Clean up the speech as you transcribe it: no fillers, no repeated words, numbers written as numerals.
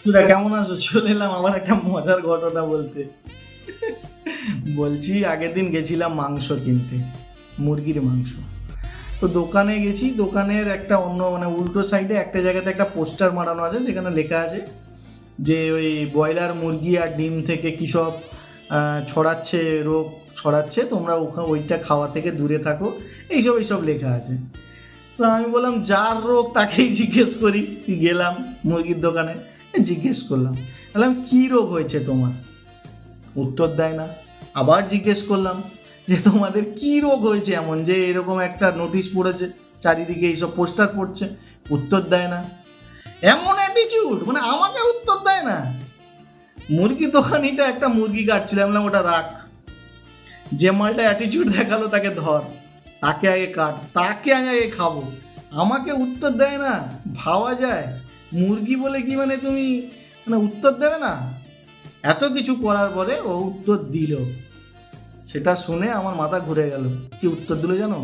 তোরা কেমন আছো? চলে এলাম আবার একটা মজার ঘটনা বলতে। বলছি আগের দিন গেছিলাম মাংস কিনতে, মুরগির মাংস। তো দোকানে গেছি, দোকানের একটা অন্য মানে উল্টো সাইডে একটা জায়গাতে একটা পোস্টার মারানো আছে, সেখানে লেখা আছে যে ওই ব্রয়লার মুরগি আর ডিম থেকে কী সব ছড়াচ্ছে, রোগ ছড়াচ্ছে, তোমরা ওইটা খাওয়া থেকে দূরে থাকো, এইসব লেখা আছে। তো আমি বললাম যার রোগ তাকেই জিজ্ঞেস করি। গেলাম মুরগির দোকানে, জিজ্ঞেস করলাম, বললাম কী রোগ হয়েছে তোমার? উত্তর দেয় না। আবার জিজ্ঞেস করলাম যে তোমাদের কী রোগ হয়েছে এমন যে এরকম একটা নোটিশ পড়েছে, চারিদিকে এইসব পোস্টার পড়ছে? উত্তর দেয় না। এমন অ্যাটিটিউড, মানে আমাকে উত্তর দেয় না। মুরগির দোকানিটা একটা মুরগি কাটছিল, আমি বললাম ওটা রাখ, যে মালটা অ্যাটিটিউড দেখালো তাকে ধর, তাকে আগে কাট, তাকে আগে খাবো, আমাকে উত্তর দেয় না। ভাবা যায়? মুরগি বলে কি মানে তুমি মানে উত্তর দেবে না? এত কিছু করার পরে ও উত্তর দিল, সেটা শুনে আমার মাথা ঘুরে গেল। কি উত্তর দিল জানো?